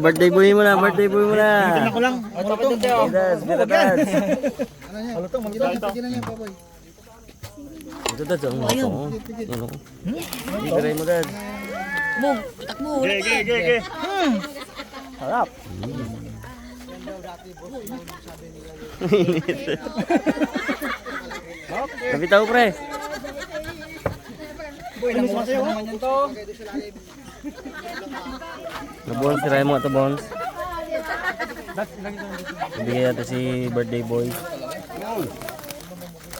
Birthday boy mo na, birthday boy mo na. Tingnan ko lang. Malutong. Bidas, bidas. Malutong. Ito dads, ang malutong. Yan o. Ikiray mo dads. Bug, takbo. Ge. Harap. Kapitaw pre. Boy, nangusay naman yan to. Nabons si Raimo ito, Bons. Ibigay natin si birthday boy.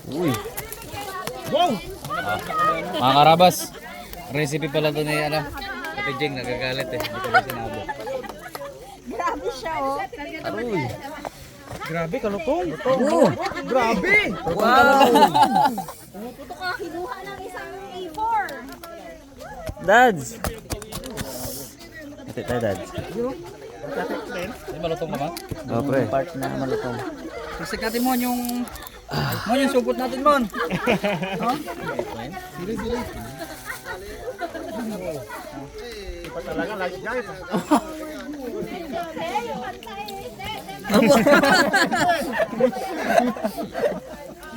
Uy. Wow! Mga karabas, recipe pala to ni Ate Jeng, nagagalit eh. Hindi ko ba sinabi. Grabe siya, oh. Aroy. Grabe, kalutong. Grabe! Wow. Ito ka, kinuha ng isang A4. Dads. Ate tayo dads. Hindi malutong naman. Oh pre. Part na malutong. Sasagatin mo yung supot natin mo. Talaga, lagi guys.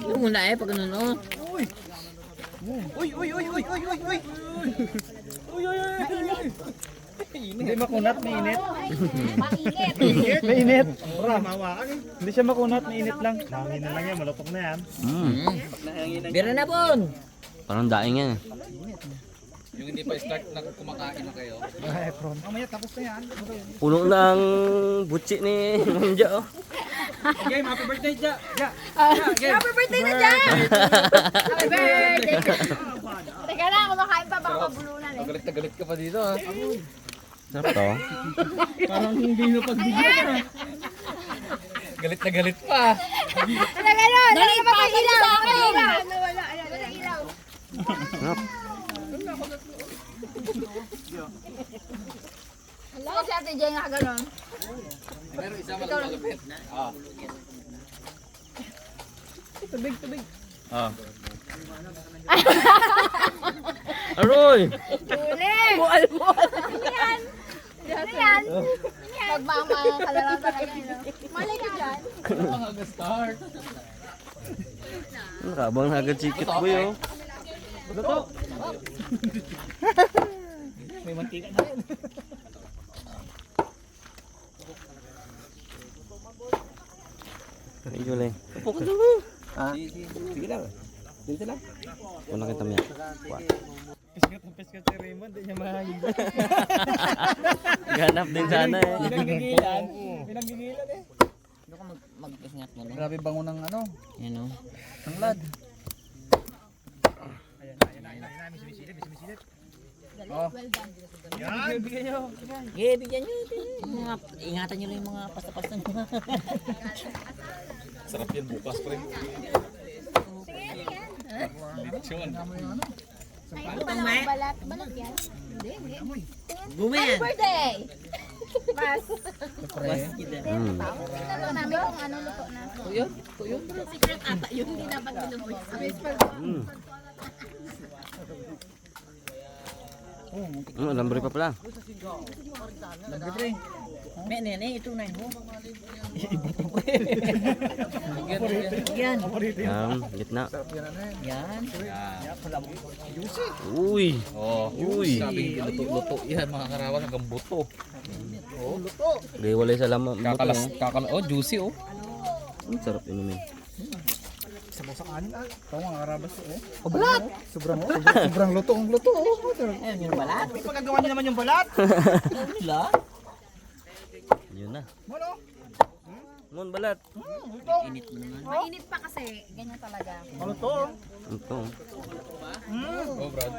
Ito muna pag ganun, oh. Hindi makunat, mainit. Mainit. Mainit. Mawakan eh. Hindi siya makunat, mainit lang. Hangin na lang yan, malutong na yan. Bira na, Bon. Parang daing yan. Yung hindi pa start na kumakain na kayo. Ay, Efron. Mamaya, tapos na yan. Puno na ang butsi ni Manja oh. Game, happy birthday, Ja. Happy birthday na dyan! Happy birthday! Teka lang, kumakain pa baka mabulunan eh. Galit na galit ka pa dito ha. Sarap to. Parang hindi na pagbigyan na. Galit na galit pa. Ano gano'n? Dali pa kayo ilaw! Nawala, ayan, ilaw. Sarap. Ako si Ate Jeng nga gano'n. Pero isa malapit. Ah. Tubig. Ah. Aroy. Huli! Bual-bual! Ano yan? Ano yan? Pagmamakalarang talaga yun. Malay ka dyan. Mga start. Ang kabang agad chikit boy oh. Luto. May mantika na rin. Ay Juling. Upo ka dulu. Sige lang. Dito lang. Una kita miyak. Piskat si Raymond, di niya mahagin. Ganap din sana eh. Pinanggigilan eh. Ano ka mag-ingat mo? Grabe bango ng ano. Yan o. Tanglad. Ayan, misisilip. Oh. Yan. Bigyan nyo. Okay, bigyan nyo. Ingatan nyo lang yung mga pasta-pasta nyo. Sarap yan bukas pre. Lechon. Lutong may? Balat yan. Hindi. Happy birthday! Pas. Tinanong namin kung ano luto na. Tuyo? Secret ata yun. Hindi dapat binuboy. Lambre pa pala. Lambre pre. Nene, ito na yun. Yan. Yan, gitna. Yan. Uy. Oh. Uy. Sabing luto-luto yan mga karawan hanggang buto. Oh. Gawalay sa lamang. Oh, juicy oh. Ang sarap inumin. Sabaw sa kanin ah. Ito mga karabas oh. Oh, balat! Sobrang luto ang luto oh. Ayun yung balat. Pagkagawa niyo naman yung balat. Nila? Yun na. Ano? Mon balat. Init mo naman. Mainit pa kasi. Ganyan talaga. Ano to? Ito. Oh, Brad.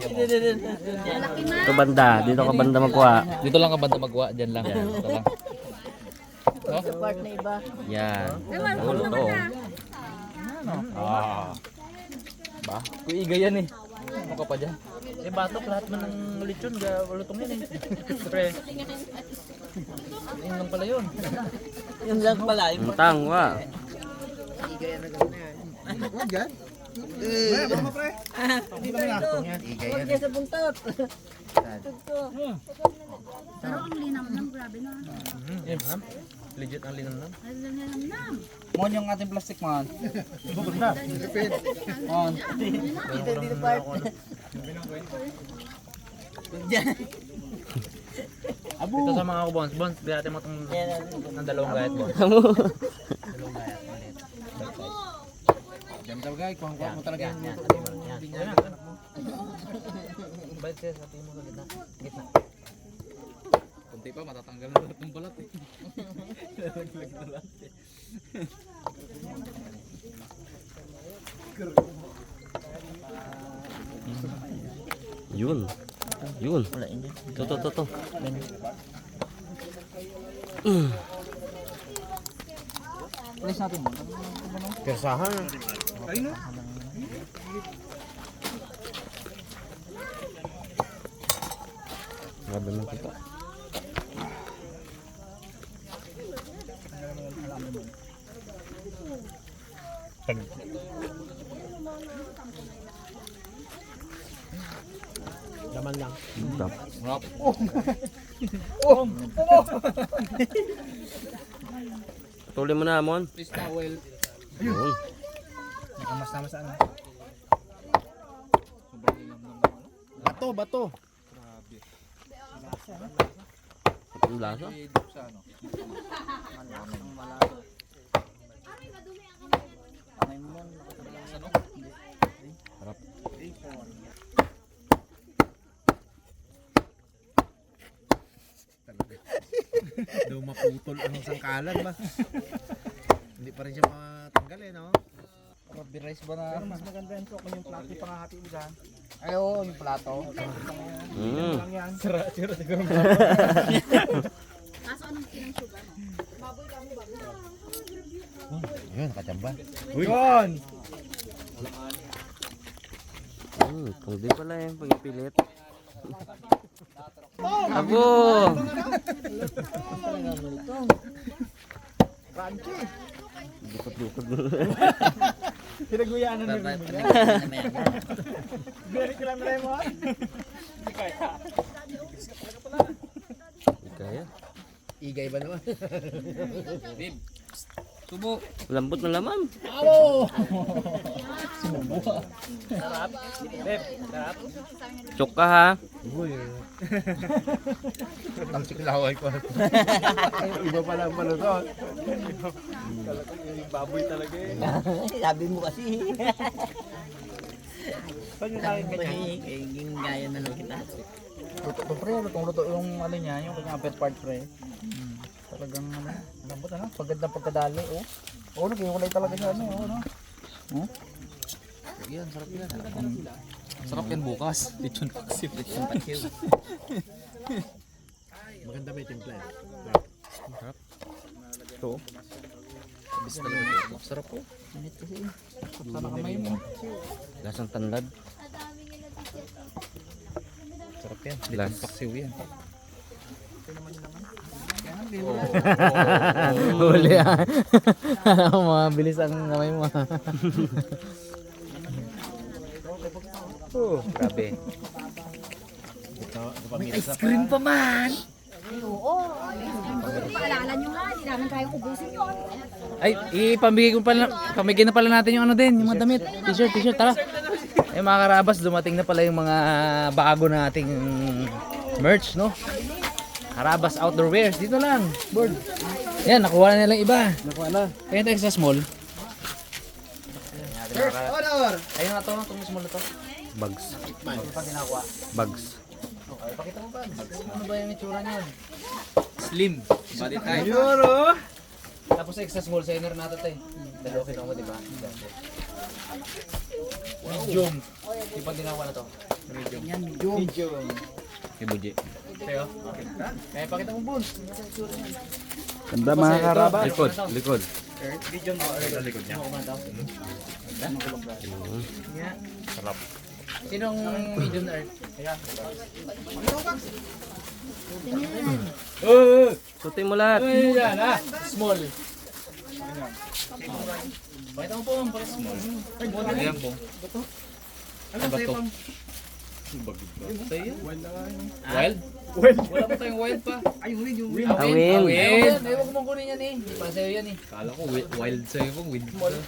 Malaki na. Ito banda. Dito ka banda magkuha. Dito lang ka banda magwa, diyan lang. Dito lang. Sa part na iba. Yan. Oh, luto. Ah. Ba? Kuiga yan eh. Ano ka pa dyan? Eh batok lahat man ng lechon lutong yan eh. Pre. Yun lang pala yun. Yung lang pala. Ang tangwa. Huwag yan. Pre, mo pre. Huwag niya sa buntot. Pero ang linamnam, grabe na. Legit ang linamnam. Ang linamnam. Mon yung ating plastic man. Mon. Ito sa mga kubons. Bons, bigyan mo itong ng dalawang gayat, Bons. Diyan talaga, kuha mo talaga yung luto. Balik siya sa tingin mo sa gitna. Gitna. Kunti pa, matatanggal na lahat ng balat eh. Lalaglag na lahat eh. Yun. Yun. To. Please natin. Persahan. Ayun no? Grabe mo kita. Laman lang. Rap. Tuloy mo na, Amon. Please towel. Yun. Nakamas-namas sa ano? Sobrang ilam ng ano. Bato. Grabe. Ang lasa. Eh, sa ano. Daw maputol ang sangkalan ba? Hindi pa rin siya matanggal eh, no? Grabe rice ba na? Pero mas maganda yun kung yung plato yung pangahati mo dyan. Ay oo, yung plato. Lang yan. Sira siguro. Kaso anong kinang sugar, no? Baboy kami, baboy. Ayun, nakachamba. Yun! Kung di pala yung pag-ipilit. Abo! Crunchy! Dukot-dukot. Pinaguyaan na rin mo yan. Very kilang na mo. Kaya. Igay ba naman? Babe. Subo. Lambot ng laman. Chok ka ha. Tamsik laway ko. Iba pala ang paluto. Yung baboy talaga eh. Sabi mo kasi. Saan yung tawag ganyan? Yung gaya na lang kita. Luto pre, luto yung ano niya, yung kanyang upper part pre. Talagang ano, lambot ano, paganda pagkadali oh. Oo, naghiwalay talaga siya ano, no. Oh. Yan, sarap yan. Sarap yan bukas. Lechon paksiw. Maganda ba yung timpla? Ito. Bis talaga. Sarap po. Sana kamay mo. Lasang tanlad. Sarap yan. Last. Lechon paksiw yan. Huli ah. Alam mo, mabilis ang kamay mo. Grabe. May ice cream pa man. Oo. Paalala nyo nga, hindi namin kayang ubusin yun. Ay, pamigay na pala natin yung ano din, yung mga damit. T-shirt, tara. Eh mga karabas, dumating na pala yung mga bago nating merch, no? Karabas Outdoor Wears, dito lang, board. Yan, nakuha na nilang iba. Nakuha na. Kaya tayo sa small. First order! Ayun na to, itong small na to. Bags. Ano pa ginagawa? Bags. Pakita mo ba? Ano ba yung itsura niyan? Slim. Body type. Yun o! Tapos extra small center natin tayo. Dalawa kinuha mo, di ba? Medium. Di pa ginawa na to. Medium. Ibuji. Tayo. Kaya pakita mo, Bones. Ganda mga karabas. Likod. Sarap. Sinong medium na earth? Sutin mo lahat. Yan ah. Small. Pakita mo po. Ayan po. Ano ba to? Wild? Wala pa tayong wild pa. Awin. Wild. Huwag mong kunin yan eh. Hindi pa sa'yo yan eh. Kala ko wild sa'yo po.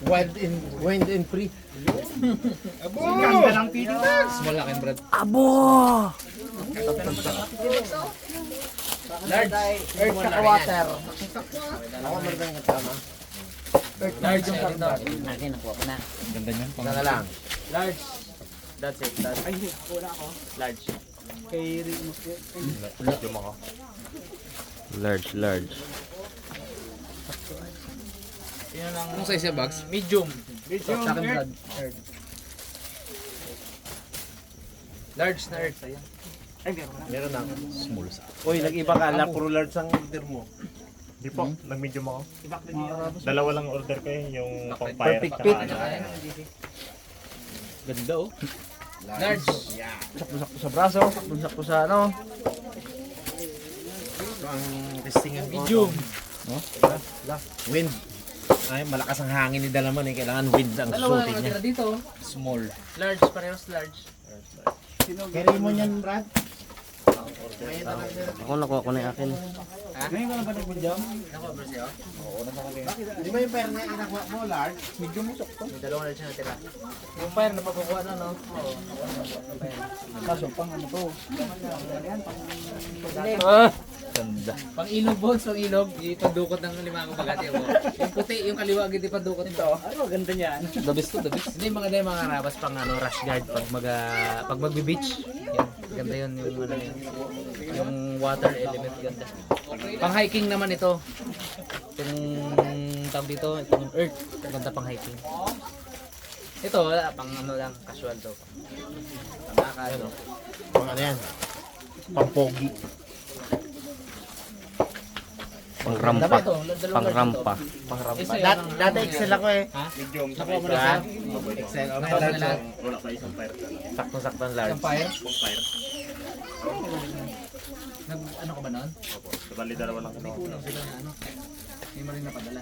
Wild and free. Ganda ng feeding tags. Small akin, Brad. Abo! Large. Earth saka water. Large yung pangda. Akin, nakuha ko na. Ganda niyan. Sana lang. Large. That's it. That's Ay, hindi. Wala ako. large. Kay Remus. Large, large. Yun ang... Kung size yung bags? Medium. Sa akin, Brad. Large na earth. Ayan. Ay, meron na. Meron na. Small sa. Uy, nag-iba ka. Puro large ang order mo. Di po, nag-medium ako. Dalawa lang order ko yung pang fire. Perfect tsaka fit. ano. Ganda oh. Large. Sakto-sakto sa braso. Sakto-sakto sa ano. Ito ang testingan ko. Medium. Wind. Ay, malakas ang hangin ni Dalaman eh. Kailangan wind ang Dalawa suotin na niya. nakatira dito. Small. Large. Parehas large. Carry mo yan, Brad. Ako, nakuha ko na yung akin. Ngayon ka lang ba nag-jam? Nakuha ba siya? Di ba yung pera na anak mo, large? Medyo mo sakto. May dalawang large na natira. Yung fire na pagkukuha na no? Oo. Kaso pang ano to. Ganda. Pang ilog bones, pang ilog. Yung pandukot ng limang bagati mo. Yung puti, yung kaliwa agad yung pandukot nito. Ano, ganda niyan. The best to, the best. Hindi mga day mga rabas pang ano, rush guard pag pag magbe-beach. Yan. Ganda yun yung ano yun. Yung water element ganda. Pang hiking naman ito. Itong tawag dito, itong earth. Ganda pang hiking. Ito wala pang ano lang, casual to. Pang ano. Pang ano yan? Pang pogi. Pangrampa. Pangrampa. Isa Dati Excel ako eh. Ha? Medium. Nakuha mo na siya? Excel. Okay, Nakuha mo na large. lahat? Wala pa isang fire. Sakto-sakto ang large. Isang fire? Pang fire. Ano ka ba noon? Opo. Bali dalawa lang kinuha. Kulang sila na ano. Hindi mo rin napadala.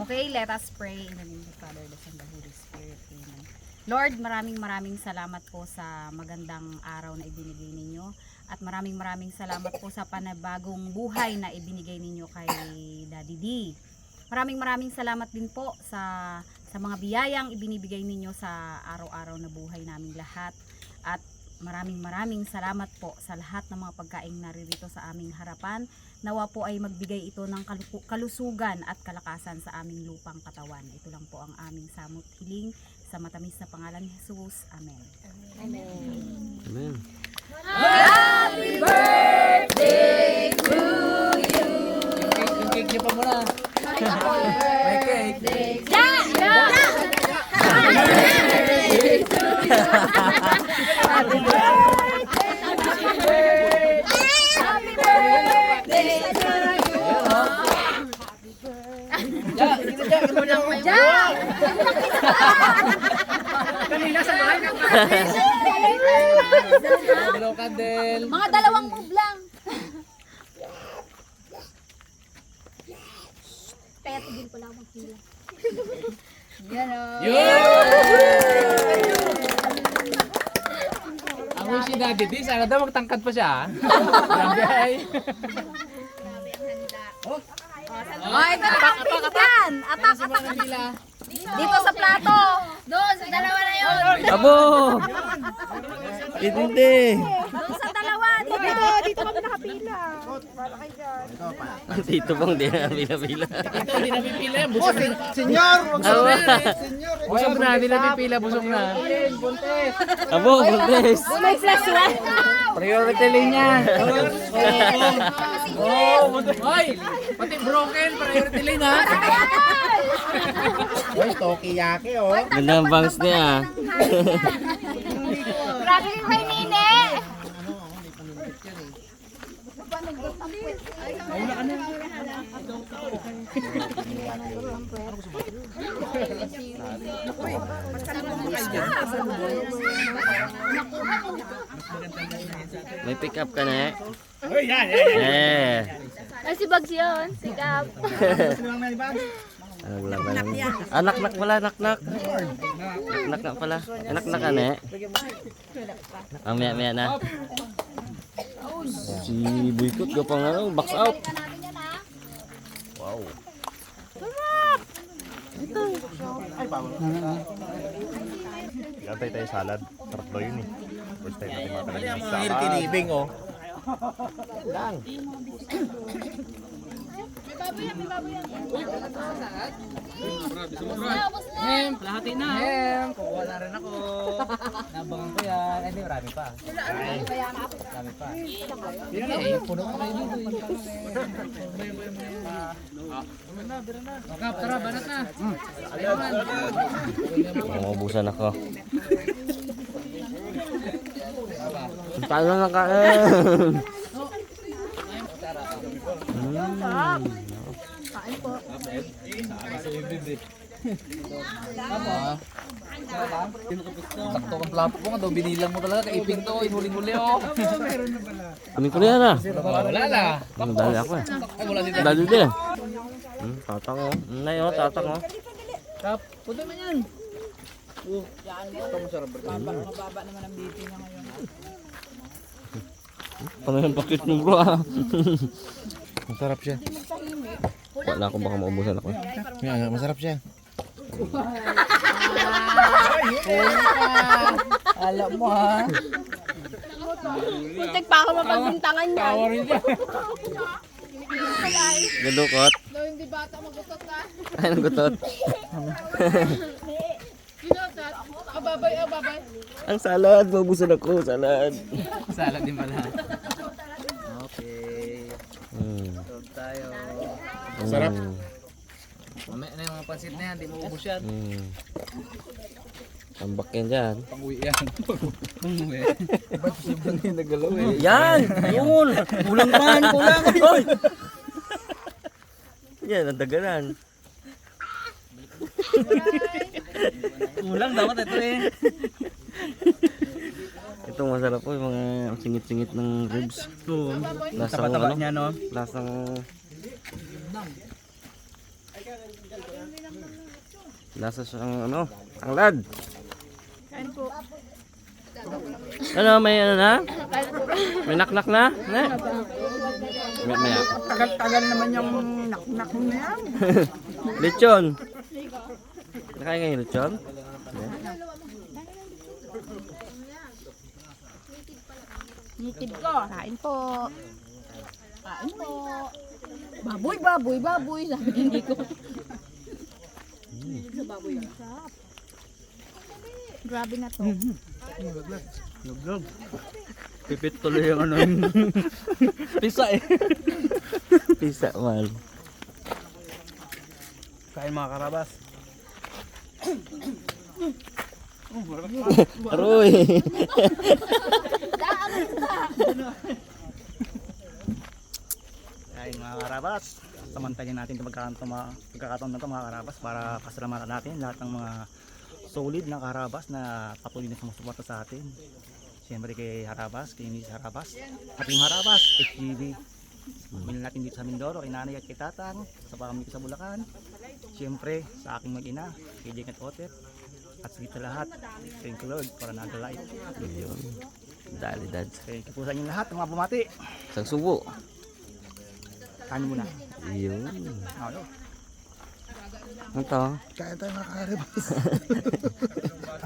Okay, let us pray in the name of the Father, the Son, and the Holy Spirit. Amen. Lord, maraming salamat po sa magandang araw na ibinigay ninyo. At maraming salamat po sa panabagong buhay na ibinigay ninyo kay Daddy D. Maraming salamat din po sa mga biyayang ibinibigay ninyo sa araw-araw na buhay naming lahat. At maraming salamat po sa lahat ng mga pagkaing naririto sa aming harapan. Nawa po ay magbigay ito ng kalusugan at kalakasan sa aming lupang katawan. Ito lang po ang aming samot hiling sa matamis na pangalan ni Jesus. Amen. Amen. Yung cake niyo pa muna. May cake. Hello, Candel. Mga dalawang move lang. Kaya tigil ko lang magpila. Yan o. Ang wish ni Daddy D, sana daw magtangkad pa siya. Grabe ay. Oh, ito na pakitigan. Atak. Dito sa plato. Doon, sa dalawa na yun. Abo! Hindi. Doon sa dalawa. Dito kami nakapila. Dito bang di na pila-pila. Ito, hindi na pipila yan. Busog na. Senyor! Abo! Busog na, hindi na pipila. Busog na. Abo, buntis! May plus one. Priority lane yan. Hoy! Pati broken, priority lane ha. Uy, Tokiyaki oh. Ganda ang bangs niya. Grabe yung kay Nine. May pick up ka na eh. Ay, si Bags yun. Sikap. Anak-nak pala, anak-nak. Anak-nak pala. Anak-nak ka na eh. Maya-maya na. Si Boycott gapang ano, box out. Wow. Gantay tayo salad. Sarap daw yun eh. First time natin makakain ng salad. Kinibing oh. Hem, lahati na. Hem, kukuha na rin ako. Nabangan ko yan. Hindi, marami pa. Marami pa. Puno pa kayo dito. Kap, tara, banat na. Maubusan ako. Paano na kain? Sakto kang plato ko nga daw. Binilang mo talaga. Kaiping to. Inuling-uli oh. Kunin ko na yan ah. Wala na. Dali ako eh. Ay, wala dito. Dali din. Tatang oh. Nay oh, tatang oh. Kap, punta mo yan. Paano yung pakit mo bro ah? Masarap siya. Wala ako baka maubusan ako. Masarap siya. Alam mo ha. Muntik pa ako mapagbintangan niyan. Gadukot. Daw hindi bata magutot ka. Ay, nagutot. Ginotot. Ababay, ababay. Ang salad, maubusan ako. Salad. Salad din pala. Okay. Tulog tayo. Sarap. Mamaya na yung mga pansit na yan. Di mo ubus yan. Tambak yan dyan. Pang-uwi yan. Pang-uwi. Ba't sobrang yung nagalaw eh? Yan! Yun! Kulang man! Kulang! Oy! Yan, nadaganan. Kulang dapat ito eh. Ito masarap po yung mga singit-singit ng ribs. Lasang Taba-taba ano? niya no? Lasang... Lasa siyang ano? Tanglad! Ano, may ano na? May naknak na? Ne? May Tagal-tagal naman yung nak-nak na yan. lechon! Nakain kayo yung lechon? Nitib ko. Kain po. Kain po. Baboy, baboy, baboy. Sabi hindi ko. Baboy. Grabe na to. Pipit tuloy yung ano yun. Pisa eh. Pisa man. Kain mga karabas. Aroy! Kain mga karabas. Samantalin natin itong pagkakataon na ito mga karabas para pasalamatan natin lahat ng mga solid na karabas na patuloy na sumusuporta sa atin. Siyempre kay Harabas, kay Miss Harabas, at yung Harabas, HGB. Bilhin natin dito sa Mindoro, kay nanay at kay tatang, sa pamilya ko sa Bulacan. Siyempre sa aking mag-ina, kay Jake at Otep. At sa dito lahat, thank you Lord for another life. Yun. Dali dads. Thank you po sa inyo lahat, mga bumati. Isang subo. Kanin muna. Yun. Ano? Ano to? Kaya tayo mga karabas.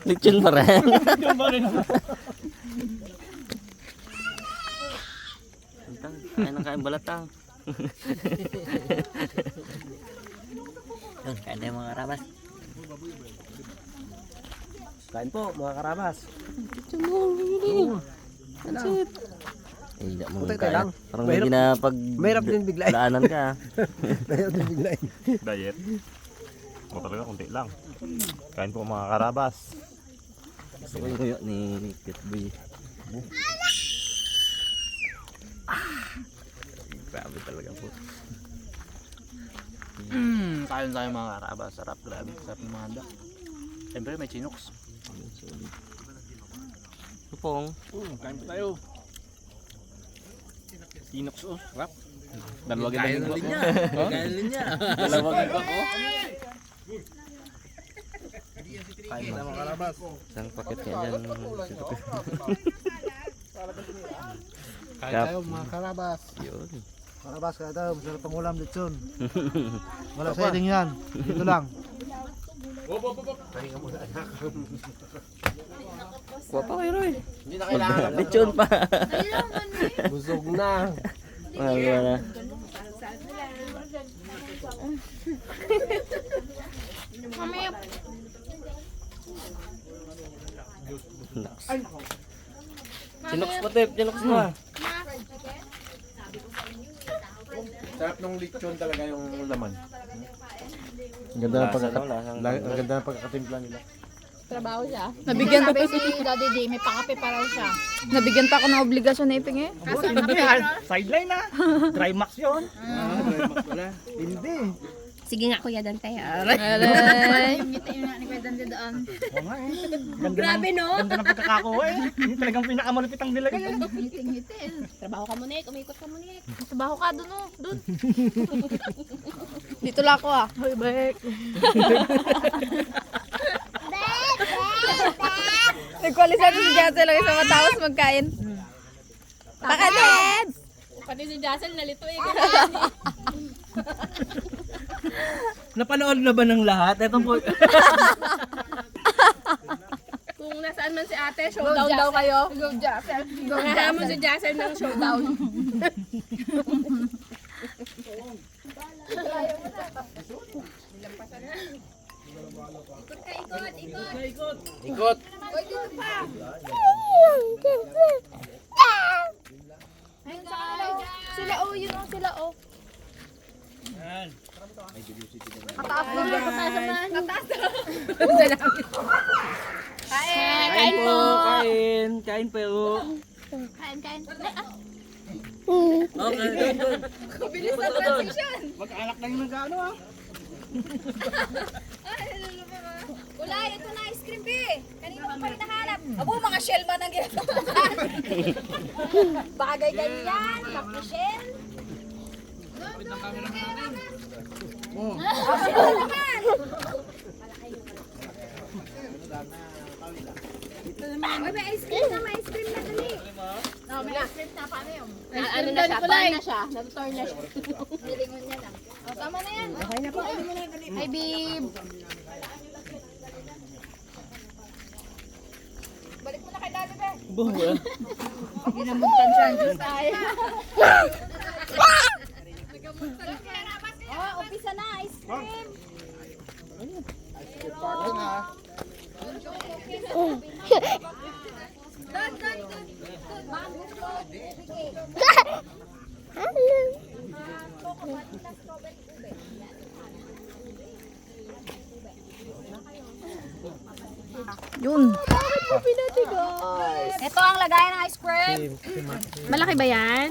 Lechon pa rin. Kain na kain balatang. Yun, kain tayo mga karabas. Kain po mga karabas. Eh, hindi mo Putay kaya. lang. Parang may Mahirap din biglayin. daanan ka. Mahirap din biglayin. Diet. O talaga, kunti lang. Kain po mga karabas. Gusto ko yung kuyo ni Kitboy. Grabe talaga po. Kain tayo mga karabas. Sarap, grabe. Sarap ng mga handa. Siyempre may chinoks. Supong. Kain pa tayo. Tinox oh, rap. Dalawa ganyan din niya. Kain din niya. Dalawa ganyan ko. Kain tayo mga karabas. Isang paket nga dyan. Kain tayo mga karabas. Yun. Karabas ka daw, masarap ang ulam lechon. Wala sa eding yan. Dito lang. Kuha pa kayo, Roy. Hindi na kailangan. Lechon pa. Busog na. Mahal na. Mamaya. Chinoks pa, Tep. Chinoks pa. Sarap nung lechon talaga yung laman. Ang ganda ng pagkakatimpla nila. Trabaho siya. Nabigyan pa si Daddy D, may pakape pa raw siya. Nabigyan pa ako ng obligasyon na iping eh. Hindi, sideline na. Dry max yun. Hindi. Sige nga Kuya Dante. Alay. Grabe no? Ganda ng pagkakakuha eh. Hindi talagang pinakamalupit ang nilagay eh. Ngiti-ngiti. Trabaho ka muna umikot ka muna Trabaho ka dun oh. Dun. Dito lang ako ah. Hoy, bek. Nagkwalisan si Jassel lang sa matapos magkain. Bakit? Pati si Jassel nalito eh. Napanood na ba ng lahat? Etong po. Kung nasaan man si ate, showdown daw kayo. Go Jassel. Nahamon si Jassel ng showdown. Ikot. Sila oh, yun oh, sila oh. Kataas na lang, kataas naman. Kataas na. Kain! Kain po! Kain po. Kain, kain. Okay, go. Bilis na transition! Magkaanak na yung nagano ah. Kulay, ito na ice cream, be. Kanino ka pa rin nahanap? Abo, mga shellman ang ginagawa. Bagay kayo yan, mga shell. Shell naman. Uy, may ice cream na, may ice cream na dali. May ice cream na, paano yun? Ano na siya? Turn na siya. Natuturn na siya. Nilingon niya lang. O, tama na yan. Okay na po. Hi, babe. Balik mo na kay Daddy, be. Ginamuntan siya. Diyos tayo. Oh, umpisa na, ice cream. Yun. Ito ang lagayan ng ice cream. Malaki ba yan?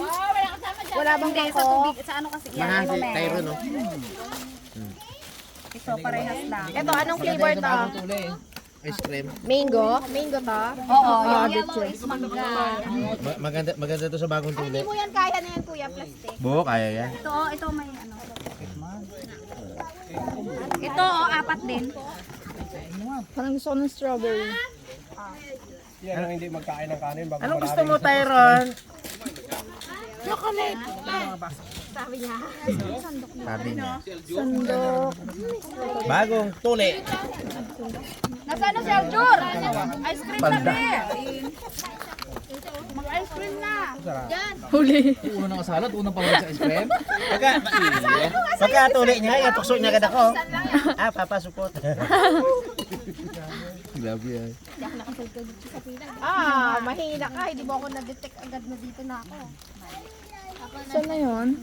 Wala bang hindi, sa tubig, sa ano kasi yan, ano meron. no? Ito, parehas lang. Ito, anong flavor to? Ice cream. Mango? Mango to? Oo, yung yellow is mangga. Maganda to sa bagong tuli. Hindi mo yan kaya na yan, kuya, plastic. Buo, kaya yan. Ito may ano. Ito, apat din. Parang gusto ko ng strawberry. Yan ang hindi magkain ng kanin. Anong gusto mo, Tyron? Chocolate. Sabi niya. Sabi niya. Sandok. Bagong tuli. Nasaan na si Aljur? Ice cream na, be. Mag-ice cream na. Huli. Una na kasalot, unang pangalaman sa ice cream. Pagka tuli niya, itukso niya agad ako. Papasupot. Grabe yan. Mahina ka. Hindi mo ako na-detect agad na dito na ako. Saan na yun?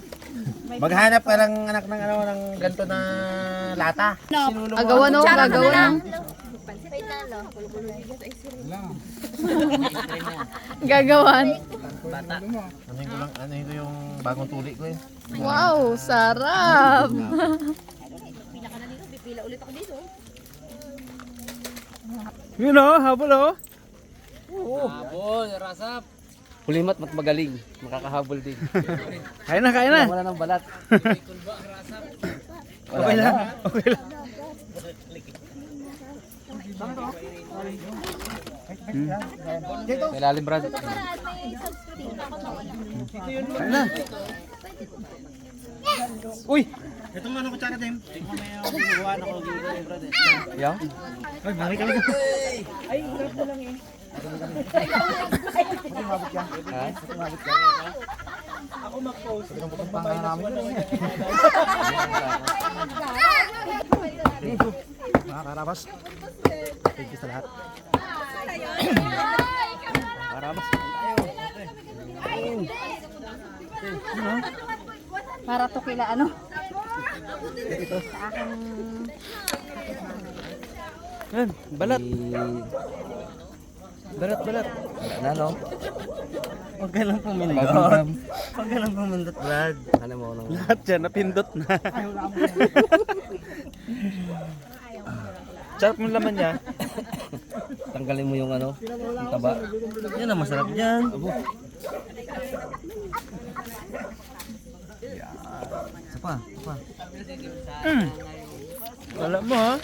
Maghanap ka ng anak ng ano ng ganito na lata. Agawan o, gagawan. Gagawan. lang, ano ito yung bagong tuli ko eh. Wow, sarap! Yun o, habol o. Habol, rasap. Pulimat mat magaling. Makakahabol din. Kain na, kain na. Wala nang balat. Okay lang, okay lang. May lalim, Brad. Kain na. Uy! Yaw? Ay, mari ka lang. Mga karabas. Thank you sa lahat. Karabas. Para to kila ano? Sa aking Yan, balat. Balat. Wala no? Huwag ka lang pumindot. Huwag ka lang pumindot, Brad. Ano mo nang... Lahat dyan, napindot na. Sarap mo laman niya. Tanggalin mo yung ano, yung taba. Yan ang masarap dyan. Isa pa. Wala mo ha?